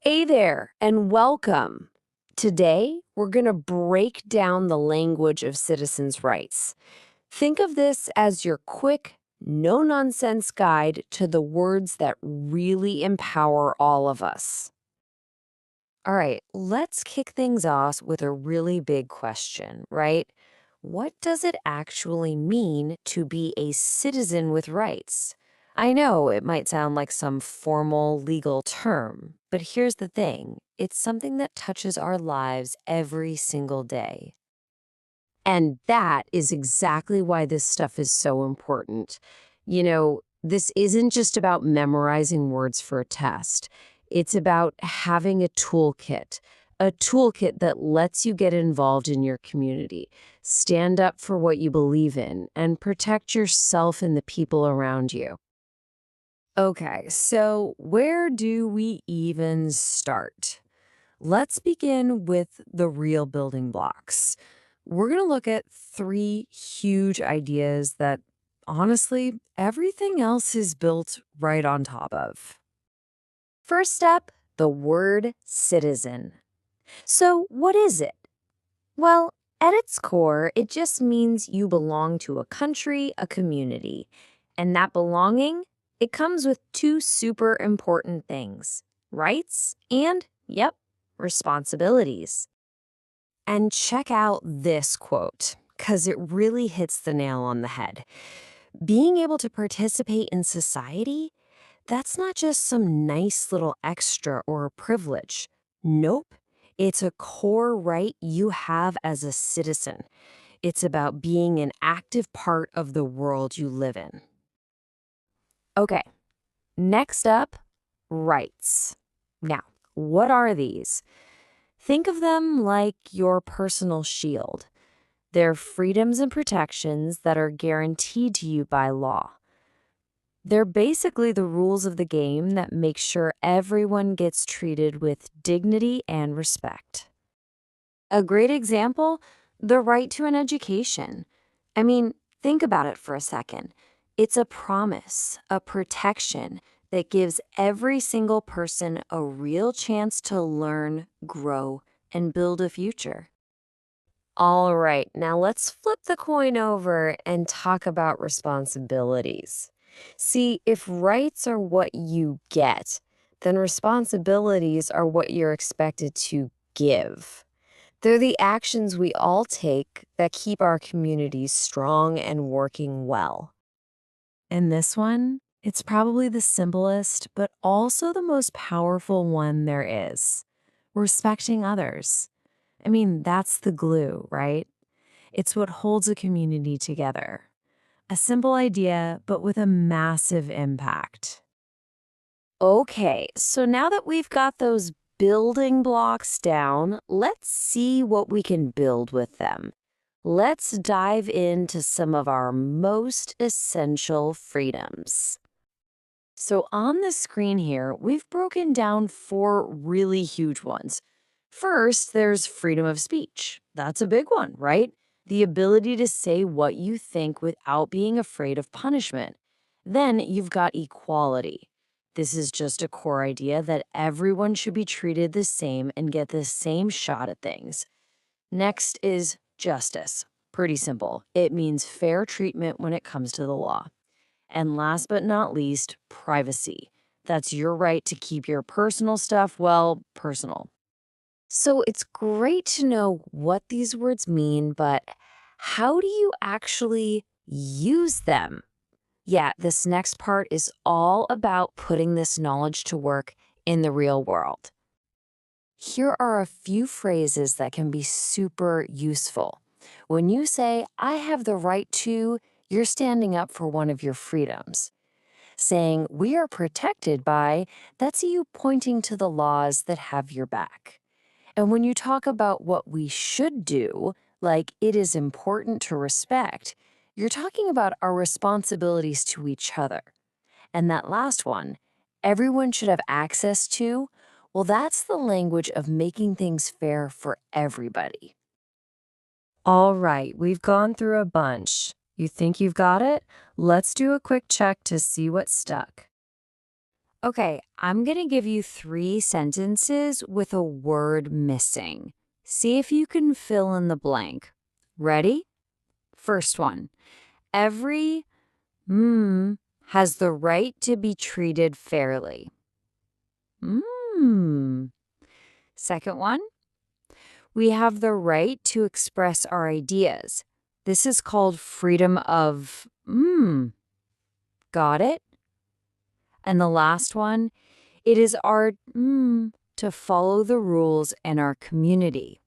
Hey there, and welcome. Today, we're going to break down the language of citizens' rights. Think of this as your quick, no nonsense guide to the words that really empower all of us. All right, let's kick things off with a really big question, right? What does it actually mean to be a citizen with rights? I know it might sound like some formal legal term, but here's the thing, it's something that touches our lives every single day. And that is exactly why this stuff is so important. This isn't just about memorizing words for a test. It's about having a toolkit that lets you get involved in your community, stand up for what you believe in, and protect yourself and the people around you. Okay, so where do we even start? Let's begin with the real building blocks. We're going to look at three huge ideas that, honestly, everything else is built right on top of. First up, the word citizen. So, what is it? Well, at its core, it just means you belong to a country, a community. And that belonging, it comes with two super important things, rights and, yep, responsibilities. And check out this quote, because it really hits the nail on the head. Being able to participate in society, that's not just some nice little extra or a privilege. Nope. It's a core right you have as a citizen. It's about being an active part of the world you live in. Okay, next up, rights. Now, what are these? Think of them like your personal shield. They're freedoms and protections that are guaranteed to you by law. They're basically the rules of the game that make sure everyone gets treated with dignity and respect. A great example, the right to an education. I mean, think about it for a second. It's a promise, a protection that gives every single person a real chance to learn, grow, and build a future. All right, now let's flip the coin over and talk about responsibilities. See, if rights are what you get, then responsibilities are what you're expected to give. They're the actions we all take that keep our communities strong and working well. And this one, it's probably the simplest, but also the most powerful one there is. Respecting others. I mean, that's the glue, right? It's what holds a community together. A simple idea, but with a massive impact. Okay, so now that we've got those building blocks down, let's see what we can build with them. Let's dive into some of our most essential freedoms. So on the screen here, we've broken down four really huge ones. First, there's freedom of speech. That's a big one, right? The ability to say what you think without being afraid of punishment. Then you've got equality. This is just a core idea that everyone should be treated the same and get the same shot at things. Next is justice. Pretty simple. It means fair treatment when it comes to the law. And last but not least, privacy. That's your right to keep your personal stuff, well, personal. So it's great to know what these words mean, but how do you actually use them? Yeah, this next part is all about putting this knowledge to work in the real world. Here are a few phrases that can be super useful. When you say, I have the right to, you're standing up for one of your freedoms. Saying, we are protected by, that's you pointing to the laws that have your back. And when you talk about what we should do, like it is important to respect, you're talking about our responsibilities to each other. And that last one, everyone should have access to, well, that's the language of making things fair for everybody. All right, we've gone through a bunch. You think you've got it? Let's do a quick check to see what stuck. Okay, I'm going to give you 3 sentences with a word missing. See if you can fill in the blank. Ready? First one. Every has the right to be treated fairly. Mm. Second one. We have the right to express our ideas. This is called freedom of. Got it? And the last one. It is our to follow the rules in our community.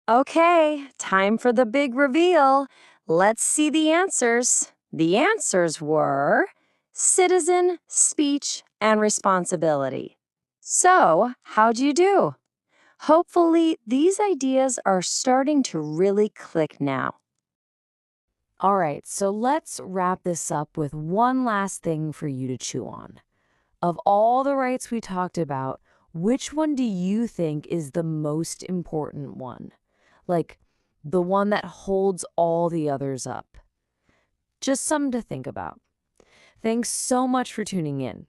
Okay, time for the big reveal. Let's see the answers. The answers were citizen, speech, and responsibility. So, how'd you do? Hopefully, these ideas are starting to really click now. All right, so let's wrap this up with one last thing for you to chew on. Of all the rights we talked about, which one do you think is the most important one? Like the one that holds all the others up? Just something to think about. Thanks so much for tuning in.